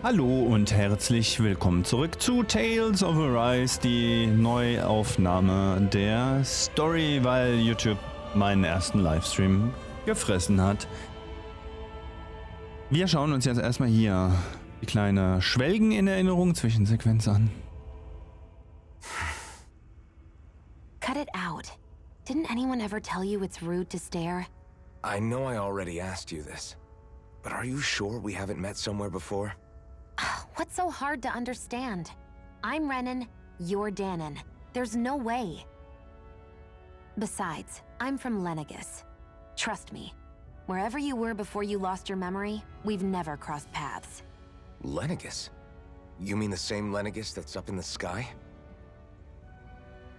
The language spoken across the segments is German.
Hallo und herzlich willkommen zurück zu Tales of Arise, die Neuaufnahme der Story, weil YouTube meinen ersten Livestream gefressen hat. Wir schauen uns jetzt erstmal hier die kleine Schwelgen in Erinnerung Zwischensequenz an. Cut it out. Didn't anyone ever tell you it's rude to stare? I know I already asked you this, but are you sure we haven't met somewhere before? What's so hard to understand? I'm Renan, you're Danan. There's no way. Besides, I'm from Lenegus. Trust me, wherever you were before you lost your memory, we've never crossed paths. Lenegus? You mean the same Lenegus that's up in the sky?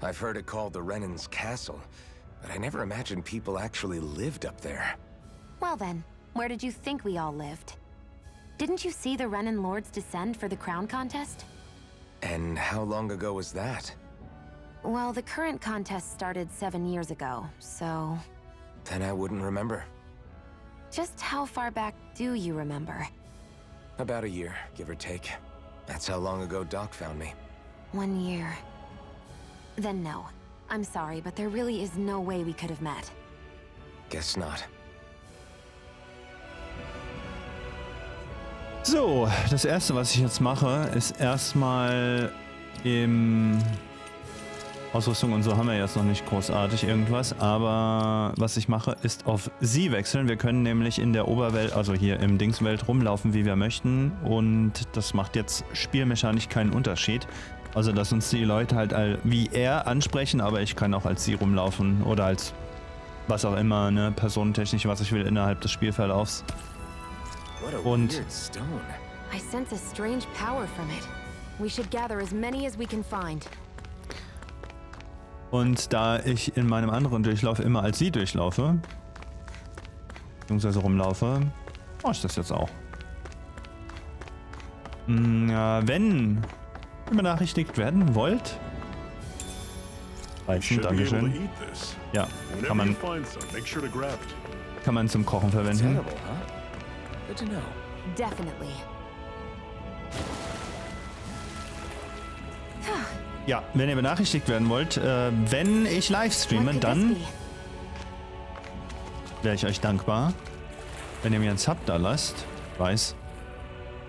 I've heard it called the Renan's Castle, but I never imagined people actually lived up there. Well then, where did you think we all lived? Didn't you see the Renan Lords descend for the crown contest? And how long ago was that? Well, the current contest started 7 years ago, so... Then I wouldn't remember. Just how far back do you remember? About a year, give or take. That's how long ago Doc found me. 1 year. Then no. I'm sorry, but there really is no way we could have met. Guess not. So, das erste, was ich jetzt mache, ist erstmal im Ausrüstung und so haben wir jetzt noch nicht großartig irgendwas, aber was ich mache, ist auf sie wechseln. Wir können nämlich in der Oberwelt, also hier im Dingswelt rumlaufen, wie wir möchten, und das macht jetzt spielmechanisch keinen Unterschied. Also, dass uns die Leute halt wie er ansprechen, aber ich kann auch als sie rumlaufen oder als was auch immer, ne, personentechnisch, was ich will innerhalb des Spielverlaufs. Und I sense a strange power from it. We should gather as many as we can find. Und da ich in meinem anderen Durchlauf immer als sie durchlaufe, beziehungsweise rumlaufe, mache ich das jetzt auch. Ja, wenn ihr benachrichtigt werden wollt, Weizen, Dankeschön. Ja, kann man zum Kochen verwenden. Good to know. Definitely. Ja, wenn ihr benachrichtigt werden wollt, wenn ich live streame, dann wäre ich euch dankbar, wenn ihr mir einen Sub da lasst. Weiß.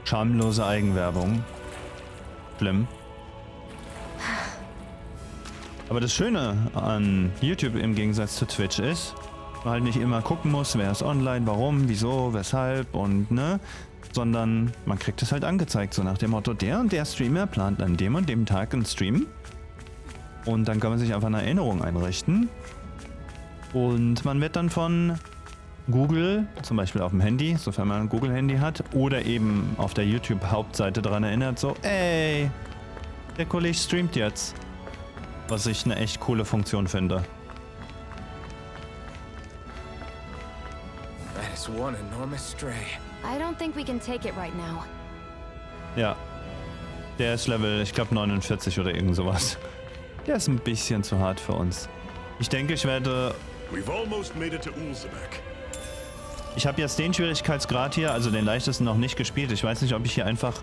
Schamlose Eigenwerbung. Schlimm. Aber das Schöne an YouTube im Gegensatz zu Twitch ist, man halt nicht immer gucken muss, wer ist online, warum, wieso, weshalb und ne, sondern man kriegt es halt angezeigt, so nach dem Motto, der und der Streamer plant an dem und dem Tag einen Stream und dann kann man sich einfach eine Erinnerung einrichten und man wird dann von Google, zum Beispiel auf dem Handy, sofern man ein Google-Handy hat, oder eben auf der YouTube-Hauptseite daran erinnert, so, ey, der Kollege streamt jetzt, was ich eine echt coole Funktion finde. One enormous stray. I don't think we can take it right now. Ja. Der ist Level, ich glaube 49 oder irgend sowas. Der ist ein bisschen zu hart für uns. Ich denke, ich werde... Ich habe jetzt den Schwierigkeitsgrad hier, also den leichtesten, noch nicht gespielt. Ich weiß nicht, ob ich hier einfach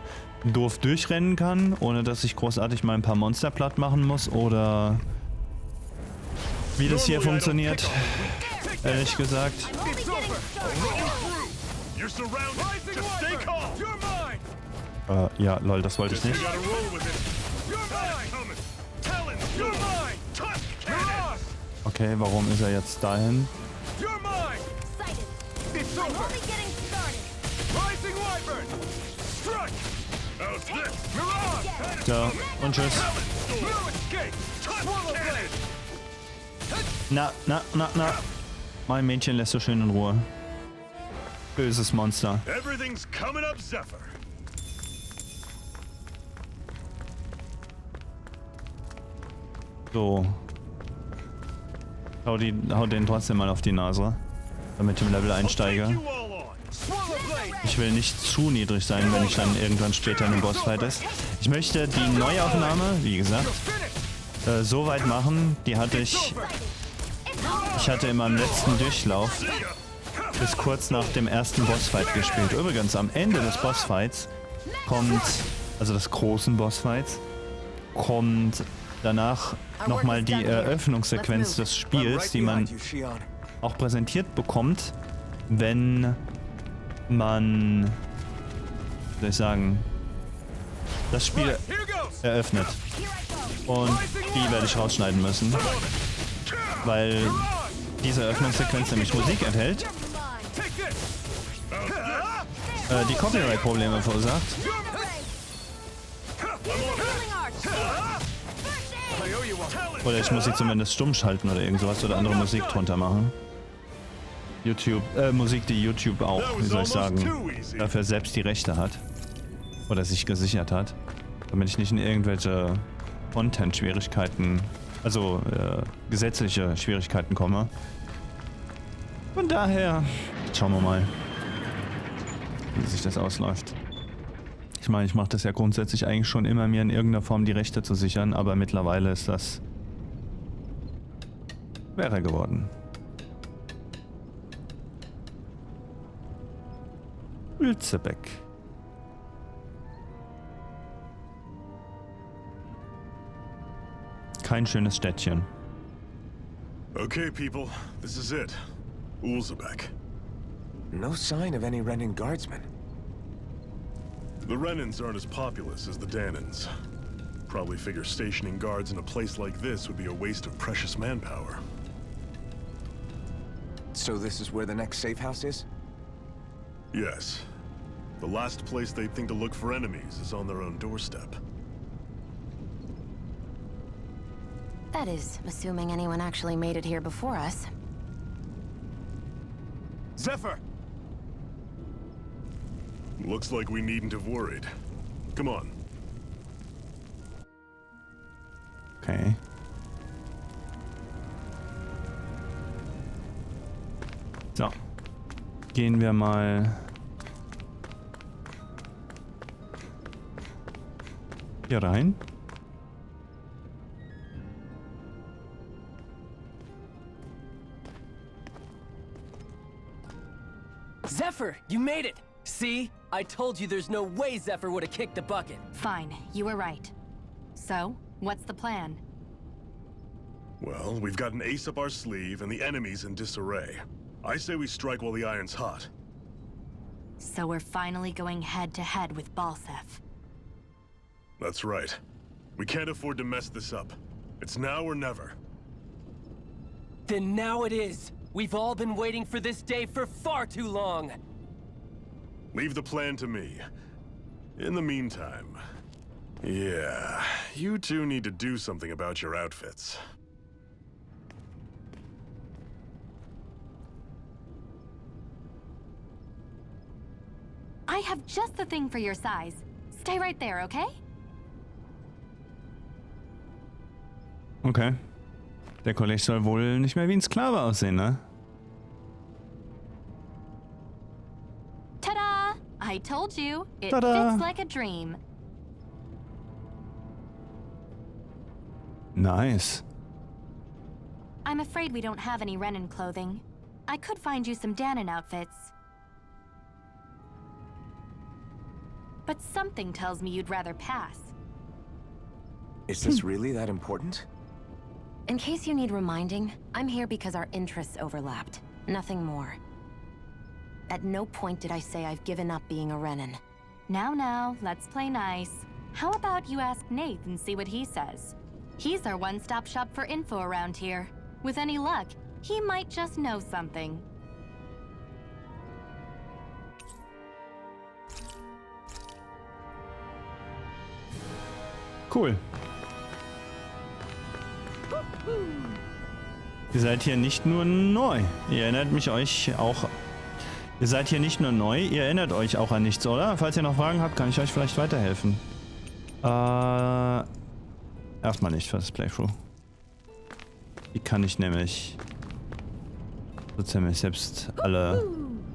doof durchrennen kann, ohne dass ich großartig mal ein paar Monster platt machen muss, oder wie das hier funktioniert. Ehrlich gesagt. Ja, lol, das wollte ich nicht. Okay, warum ist er jetzt dahin? Ja, und tschüss. Na. Mein Mädchen lässt so schön in Ruhe. Böses Monster. So. Hau den trotzdem mal auf die Nase, damit ich im Level einsteige. Ich will nicht zu niedrig sein, wenn ich dann irgendwann später in einem Bossfight ist. Ich möchte die Neuaufnahme, wie gesagt, so weit machen, die hatte ich hatte in meinem letzten Durchlauf bis kurz nach dem ersten Bossfight gespielt. Übrigens, am Ende des Bossfights kommt, also des großen Bossfights, kommt danach nochmal die Eröffnungssequenz des Spiels, die man auch präsentiert bekommt, wenn man, wie soll ich sagen, das Spiel eröffnet. Und die werde ich rausschneiden müssen, weil diese Eröffnungssequenz nämlich Musik enthält, die Copyright-Probleme verursacht. Oder ich muss sie zumindest stumm schalten oder irgend sowas oder andere Musik drunter machen. Musik, die YouTube auch, wie soll ich sagen, dafür selbst die Rechte hat. Oder sich gesichert hat. Damit ich nicht in irgendwelche Content-Schwierigkeiten, also gesetzliche Schwierigkeiten komme. Von daher, schauen wir mal, wie sich das ausläuft. Ich meine, ich mache das ja grundsätzlich eigentlich schon immer, mir in irgendeiner Form die Rechte zu sichern, aber mittlerweile ist das schwerer geworden. Ulzebek. Kein schönes Städtchen. Okay, people, this is it. Ulzebek. No sign of any Renan guardsmen. The Renans aren't as populous as the Dahnans. Probably figure stationing guards in a place like this would be a waste of precious manpower. So this is where the next safe house is? Yes. The last place they'd think to look for enemies is on their own doorstep. That is, assuming anyone actually made it here before us. Zephyr! Looks like we needn't have worried. Come on. Okay. So. Gehen wir mal hier rein. Zephyr, you made it! See? I told you there's no way Zephyr would have kicked the bucket. Fine, you were right. So, what's the plan? Well, we've got an ace up our sleeve and the enemy's in disarray. I say we strike while the iron's hot. So we're finally going head-to-head with Balsef. That's right. We can't afford to mess this up. It's now or never. Then now it is. We've all been waiting for this day for far too long. Leave the plan to me. In the meantime, yeah, you two need to do something about your outfits. I have just the thing for your size. Stay right there, okay? Okay. Der Kollege soll wohl nicht mehr wie ein Sklave aussehen, ne? Ta-da! I told you, it Ta-da! fits like a dream. Nice. I'm afraid we don't have any Renan clothing. I could find you some Dahnan outfits. But something tells me you'd rather pass. Is this really that important? In case you need reminding, I'm here because our interests overlapped. Nothing more. At no point did I say I've given up being a Renan. Now, let's play nice. How about you ask Nath and see what he says? He's our one-stop shop for info around here. With any luck, he might just know something. Cool. Ihr seid hier nicht nur neu. Ihr erinnert mich euch auch. Ihr seid hier nicht nur neu, ihr erinnert euch auch an nichts, oder? Falls ihr noch Fragen habt, kann ich euch vielleicht weiterhelfen. Erstmal nicht für das Playthrough. Die kann ich nämlich so ziemlich selbst alle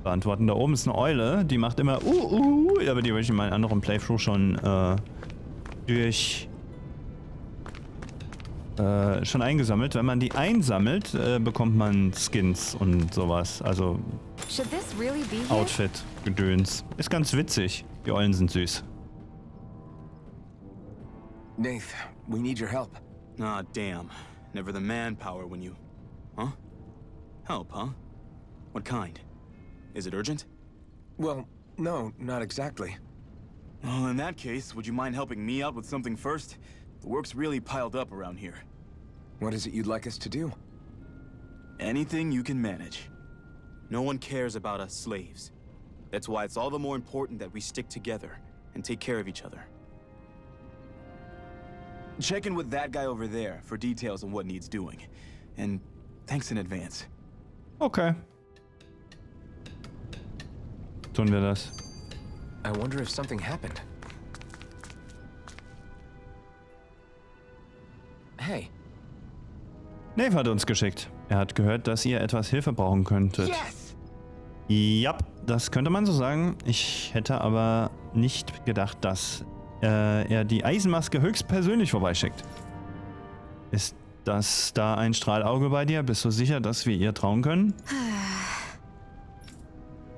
beantworten. Da oben ist eine Eule, die macht immer aber die habe ich in meinem anderen Playthrough schon schon eingesammelt. Wenn man die einsammelt, bekommt man Skins und sowas. Also Should this really be here? Outfit-Gedöns. Ist ganz witzig. Die Eulen sind süß. Nath, we need your help. Ah, damn. Never the manpower when you... Huh? Help, huh? What kind? Is it urgent? Well, no, not exactly. Well, in that case, would you mind helping me out with something first? The work's really piled up around here. What is it you'd like us to do? Anything you can manage. No one cares about us slaves. That's why it's all the more important that we stick together and take care of each other. Check in with that guy over there for details on what needs doing. And thanks in advance. Okay. Tun wir das. I wonder if something happened. Hey. Nave hat uns geschickt. Er hat gehört, dass ihr etwas Hilfe brauchen könntet. Yes! Ja, das könnte man so sagen. Ich hätte aber nicht gedacht, dass er die Eisenmaske höchstpersönlich vorbeischickt. Ist das da ein Strahlauge bei dir? Bist du sicher, dass wir ihr trauen können?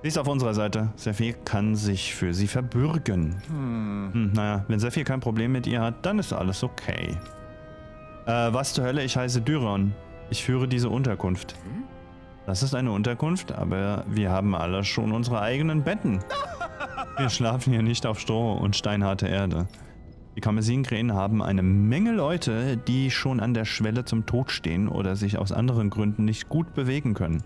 Sie ist auf unserer Seite. Sehr viel kann sich für sie verbürgen. Naja, wenn sehr viel kein Problem mit ihr hat, dann ist alles okay. Was zur Hölle? Ich heiße Dyron. Ich führe diese Unterkunft. Das ist eine Unterkunft, aber wir haben alle schon unsere eigenen Betten. Wir schlafen hier nicht auf Stroh und steinharte Erde. Die Kamesinkrähen haben eine Menge Leute, die schon an der Schwelle zum Tod stehen oder sich aus anderen Gründen nicht gut bewegen können.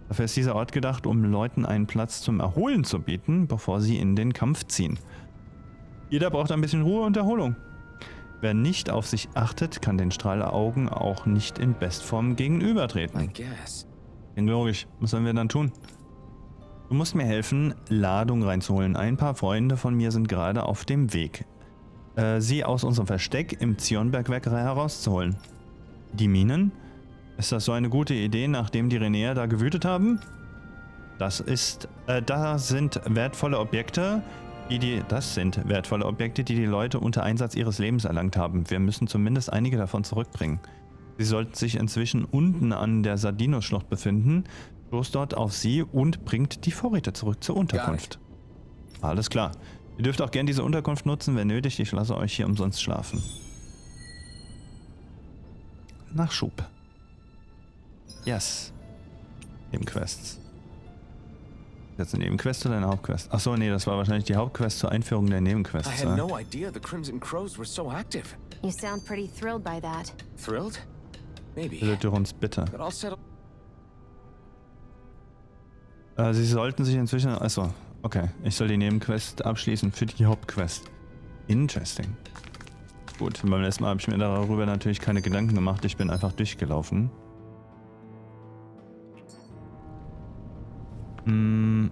Dafür ist dieser Ort gedacht, um Leuten einen Platz zum Erholen zu bieten, bevor sie in den Kampf ziehen. Jeder braucht ein bisschen Ruhe und Erholung. Wer nicht auf sich achtet, kann den Strahlaugen auch nicht in Bestform gegenübertreten. I guess. Klingt logisch. Was sollen wir dann tun? Du musst mir helfen, Ladung reinzuholen. Ein paar Freunde von mir sind gerade auf dem Weg, sie aus unserem Versteck im Zionbergwerk herauszuholen. Die Minen? Ist das so eine gute Idee, nachdem die Renäer da gewütet haben? Das sind wertvolle Objekte, die die Leute unter Einsatz ihres Lebens erlangt haben. Wir müssen zumindest einige davon zurückbringen. Sie sollten sich inzwischen unten an der Sardinus-Schlucht befinden. Stoßt dort auf sie und bringt die Vorräte zurück zur Unterkunft. Alles klar. Ihr dürft auch gern diese Unterkunft nutzen, wenn nötig. Ich lasse euch hier umsonst schlafen. Nachschub. Yes. Nebenquests. Jetzt eine Nebenquest oder eine Hauptquest? Achso, nee, das war wahrscheinlich die Hauptquest zur Einführung der Nebenquests. I had no idea the Crimson Crows were so active. You sound pretty thrilled by that. Thrilled? Maybe. Bittet ihr uns bitte. But I'll settle. Sie sollten sich inzwischen... Achso, okay. Ich soll die Nebenquest abschließen für die Hauptquest. Interesting. Gut, beim letzten Mal habe ich mir darüber natürlich keine Gedanken gemacht. Ich bin einfach durchgelaufen. Die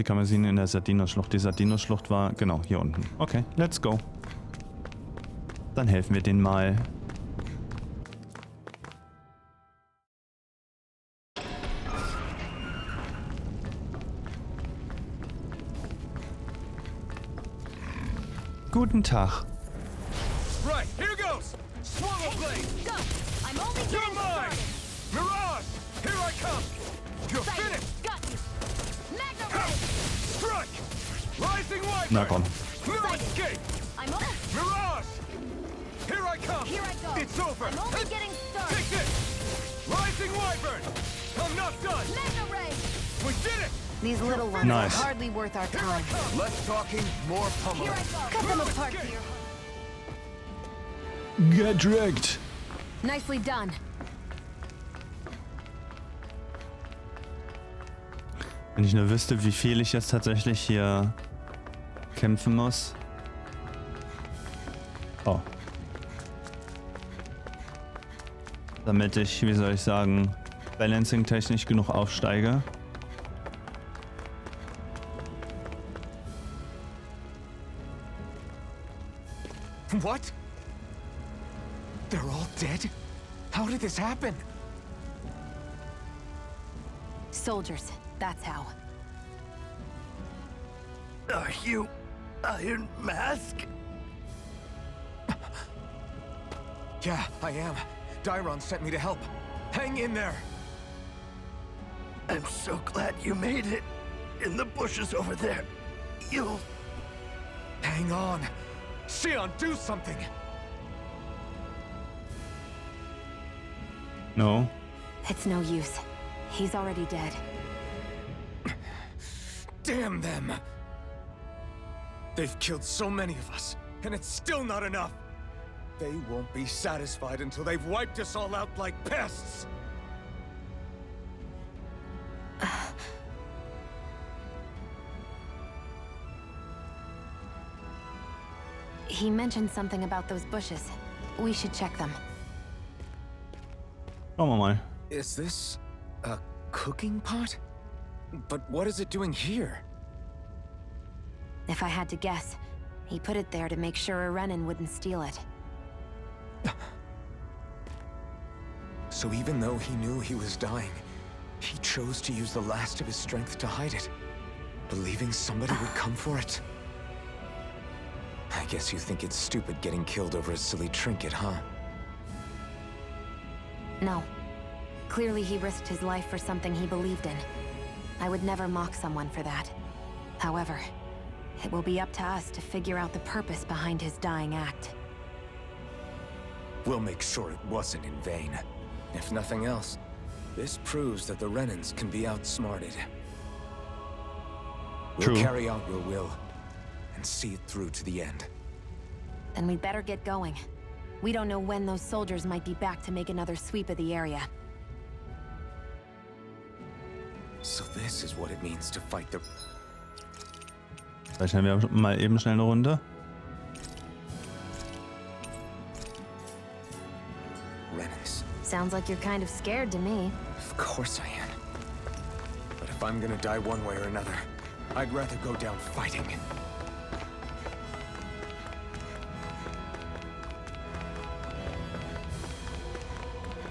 Kamesine in der Sardinus-Schlucht. Die Sardinus-Schlucht war genau hier unten. Okay, let's go. Dann helfen wir denen mal. Guten Tag. Right, here goes! Swallow blade! Go! I'm only You're getting mine! started! Mirage! Here I come! You're Seit, finished! got you! Magna Ha! Ray! Strike! Rising Wyvern! Na komm. No escape! I'm on... Mirage! Here I come! Here I go! It's over! I'm only getting started! Take this! Rising Wyvern! I'm not done! Magna Ray! We did it! These little ones Nice. are hardly worth our Here I time. come! Less talking, more Here pummeling. I go! Cut them apart escape. here. Get wrecked. Nicely done. Wenn ich nur wüsste, wie viel ich jetzt tatsächlich hier kämpfen muss. Oh. Damit ich, wie soll ich sagen, balancing-technisch genug aufsteige. What? They're all dead? How did this happen? Soldiers, that's how. Are you Iron Mask? Yeah, I am. Dyron sent me to help. Hang in there. I'm so glad you made it. In the bushes over there. You'll Hang on. Shionne, do something! No. It's no use. He's already dead. Damn them! They've killed so many of us, and it's still not enough! They won't be satisfied until they've wiped us all out like pests! He mentioned something about those bushes. We should check them. Schauen wir mal. Is this a cooking pot? But what is it doing here? If I had to guess, he put it there to make sure a Renan wouldn't steal it. So even though he knew he was dying, he chose to use the last of his strength to hide it, believing somebody would come for it. I guess you think it's stupid getting killed over a silly trinket, huh? No. Clearly he risked his life for something he believed in. I would never mock someone for that. However, it will be up to us to figure out the purpose behind his dying act. We'll make sure it wasn't in vain. If nothing else, this proves that the Renans can be outsmarted. We'll True. carry out your will and see it through to the end. Then we'd better get going. We don't know when those soldiers might be back to make another sweep of the area. So this is what it means to fight the... Zeichnen wir mal eben schnell eine Runde. Renans. Sounds like you're kind of scared to me. Of course I am. But if I'm gonna die one way or another, I'd rather go down fighting.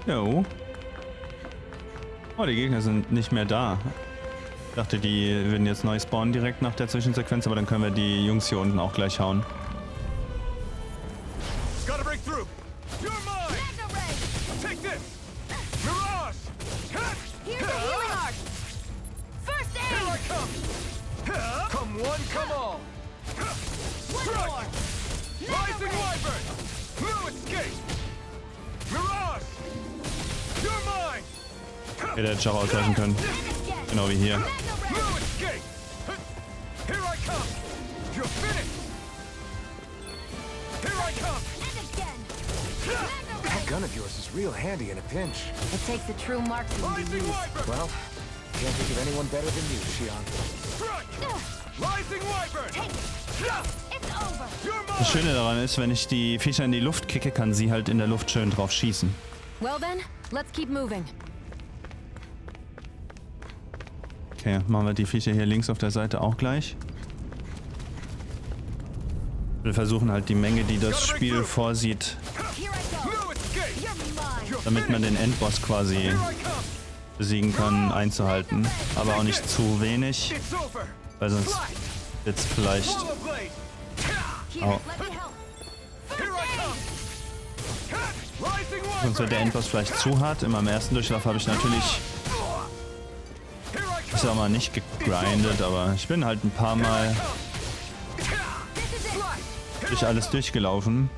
Jo. Oh, die Gegner sind nicht mehr da. Ich dachte, die würden jetzt neu spawnen direkt nach der Zwischensequenz, aber dann können wir die Jungs hier unten auch gleich hauen. Gotta break through! You're mine! Take this! Mirage! Here's the healing arc! First aid! Here I come! Come one, come all! One more! Rising Wyvern! No escape! Mirage! You're mine! Hätte jetzt auch ausweichen können. Genau wie hier. No escape! Here I come! You're finished! Here I come! That gun of yours is real handy in a pinch. It takes a true marksman to Rising use. Wyvern! Well, can't think of anyone better than you, Shionne. Rising Wyvern! It's over! You're mine! Das Schöne daran ist, wenn ich die Viecher in die Luft kicke, kann sie halt in der Luft schön drauf schießen. Well then, let's keep moving. Okay, machen wir die Viecher hier links auf der Seite auch gleich. Wir versuchen halt die Menge, die das Spiel vorsieht, Here I go! No escape! You're mine! damit man den Endboss quasi Here I come! besiegen kann, einzuhalten. Aber auch nicht zu wenig, It's over! weil sonst wird's vielleicht... Roller blade! Here, Oh. let me help. Here I come! Rising Sonst wird der Wyvern! Endboss vielleicht zu hart. Immer im ersten Durchlauf habe ich natürlich, Here I ich come! sag mal, nicht gegrindet, aber ich bin halt ein paar Mal durch alles durchgelaufen,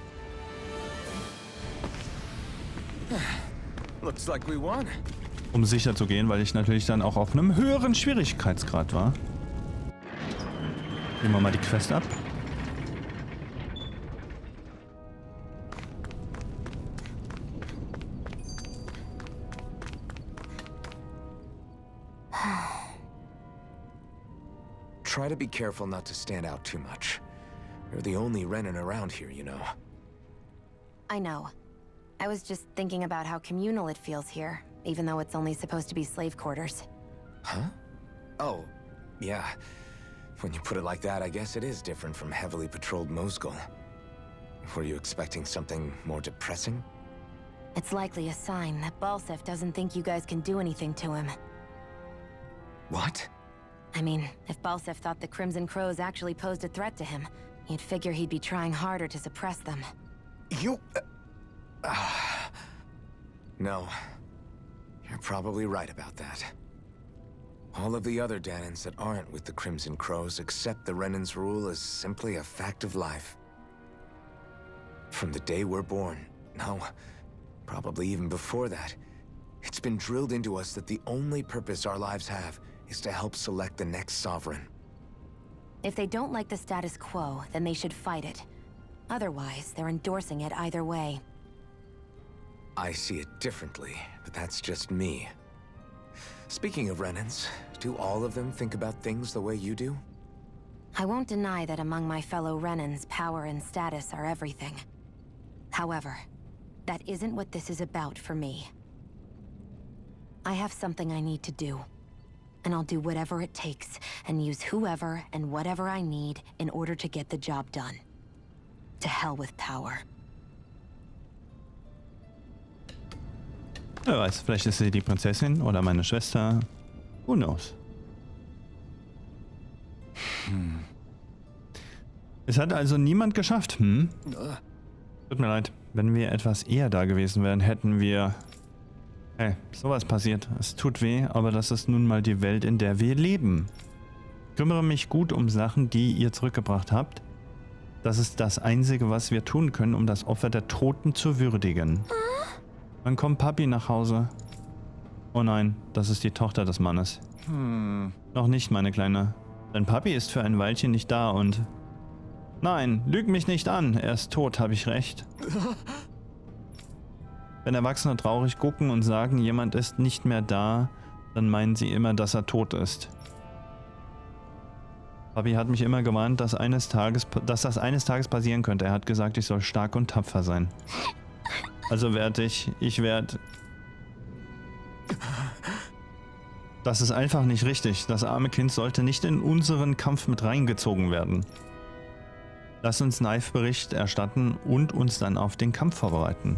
Looks like we won. um sicher zu gehen, weil ich natürlich dann auch auf einem höheren Schwierigkeitsgrad war. Nehmen wir mal die Quest ab. Try to be careful not to stand out too much. You're the only Renan around here, you know. I know. I was just thinking about how communal it feels here, even though it's only supposed to be slave quarters. Huh? Oh, yeah. When you put it like that, I guess it is different from heavily patrolled Mosgul. Were you expecting something more depressing? It's likely a sign that Balsef doesn't think you guys can do anything to him. What? I mean, if Balsef thought the Crimson Crows actually posed a threat to him, you'd figure he'd be trying harder to suppress them. You... No. You're probably right about that. All of the other Dahnans that aren't with the Crimson Crows accept the Renan's rule as simply a fact of life. From the day we're born, no, probably even before that, it's been drilled into us that the only purpose our lives have is to help select the next sovereign. If they don't like the status quo, then they should fight it. Otherwise, they're endorsing it either way. I see it differently, but that's just me. Speaking of Renans, do all of them think about things the way you do? I won't deny that among my fellow Renans, power and status are everything. However, that isn't what this is about for me. I have something I need to do. And I'll do whatever it takes, and use whoever and whatever I need in order to get the job done. To hell with power. Wer weiß, vielleicht ist sie die Prinzessin oder meine Schwester. Who knows? Es hat also niemand geschafft, Tut mir leid, wenn wir etwas eher da gewesen wären, hätten wir... Hey, sowas passiert. Es tut weh, aber das ist nun mal die Welt, in der wir leben. Ich kümmere mich gut um Sachen, die ihr zurückgebracht habt. Das ist das Einzige, was wir tun können, um das Opfer der Toten zu würdigen. Wann kommt Papi nach Hause? Oh nein, das ist die Tochter des Mannes. Noch nicht, meine Kleine. Dein Papi ist für ein Weilchen nicht da und... Nein, lüg mich nicht an. Er ist tot, habe ich recht. Wenn Erwachsene traurig gucken und sagen, jemand ist nicht mehr da, dann meinen sie immer, dass er tot ist. Papi hat mich immer gewarnt, dass das eines Tages passieren könnte. Er hat gesagt, ich soll stark und tapfer sein. Also werde ich werde... Das ist einfach nicht richtig. Das arme Kind sollte nicht in unseren Kampf mit reingezogen werden. Lass uns Knife-Bericht erstatten und uns dann auf den Kampf vorbereiten.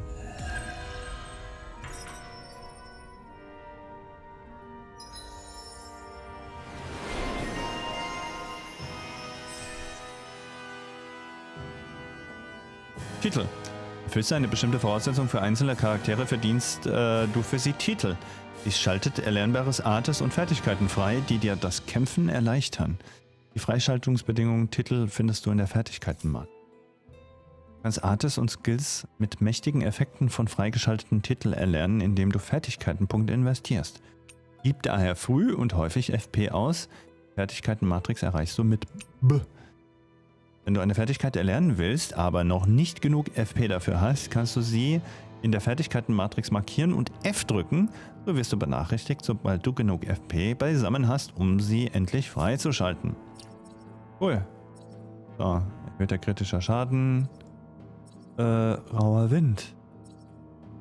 Titel. Erfüllst du eine bestimmte Voraussetzung für einzelne Charaktere, verdienst du für sie Titel. Dies schaltet erlernbares Artes und Fertigkeiten frei, die dir das Kämpfen erleichtern. Die Freischaltungsbedingungen Titel findest du in der Fertigkeitenmarkt. Du kannst Artes und Skills mit mächtigen Effekten von freigeschalteten Titeln erlernen, indem du Fertigkeitenpunkte investierst. Gib daher früh und häufig FP aus. Fertigkeitenmatrix erreichst du mit B. Wenn du eine Fertigkeit erlernen willst, aber noch nicht genug FP dafür hast, kannst du sie in der Fertigkeitenmatrix markieren und F drücken. So wirst du benachrichtigt, sobald du genug FP beisammen hast, um sie endlich freizuschalten. Cool. So, erhöhter kritischer Schaden. Rauer Wind.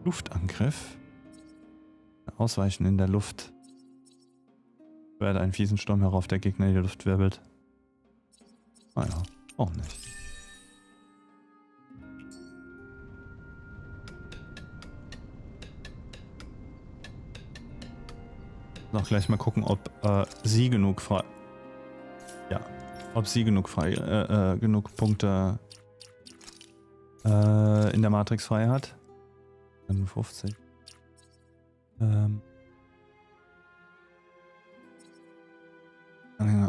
Luftangriff. Ausweichen in der Luft. Werde einen fiesen Sturm herauf, der Gegner in die Luft wirbelt. Naja, auch nicht. Noch gleich mal gucken, ob sie genug frei... Ja, ob sie genug Punkte in der Matrix frei hat. 50.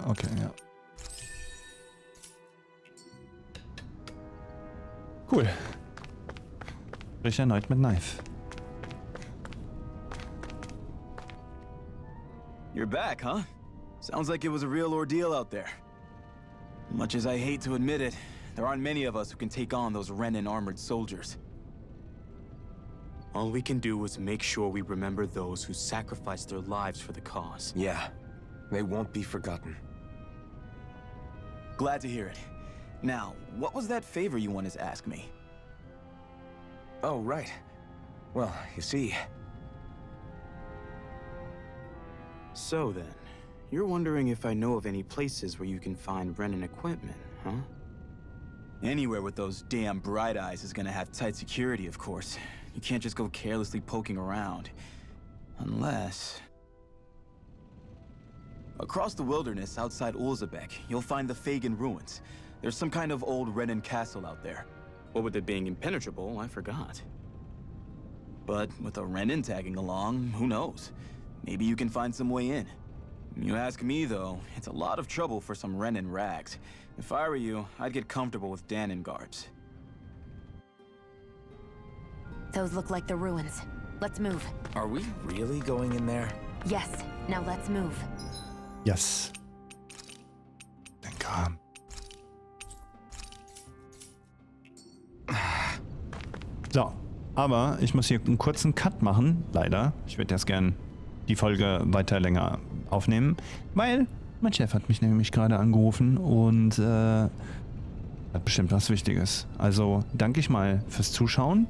Okay, ja. Cool. Sprich erneut mit Knife. You're back, huh? Sounds like it was a real ordeal out there. Much as I hate to admit it, there aren't many of us who can take on those Renan armored soldiers. All we can do is make sure we remember those who sacrificed their lives for the cause. Yeah, they won't be forgotten. Glad to hear it. Now, what was that favor you wanted to ask me? Oh, right. Well, you see... So then, you're wondering if I know of any places where you can find Renan equipment, huh? Anywhere with those damn bright eyes is gonna have tight security, of course. You can't just go carelessly poking around. Unless... Across the wilderness outside Ulzebek, you'll find the Fagin ruins. There's some kind of old Renan castle out there. What with it being impenetrable, I forgot. But with a Renan tagging along, who knows? Maybe you can find some way in. You ask me, though, it's a lot of trouble for some Renan rags. If I were you, I'd get comfortable with Dahnan garbs. Those look like the ruins. Let's move. Are we really going in there? Yes, now let's move. Yes. Danke. So, aber ich muss hier einen kurzen Cut machen, leider. Ich würde jetzt gern die Folge weiter länger aufnehmen, weil mein Chef hat mich nämlich gerade angerufen und hat bestimmt was Wichtiges. Also danke ich mal fürs Zuschauen.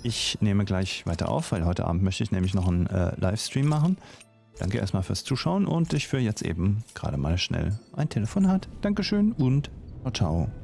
Ich nehme gleich weiter auf, weil heute Abend möchte ich nämlich noch einen Livestream machen. Danke erstmal fürs Zuschauen und ich führe jetzt eben gerade mal schnell ein Telefonat. Dankeschön und ciao, ciao.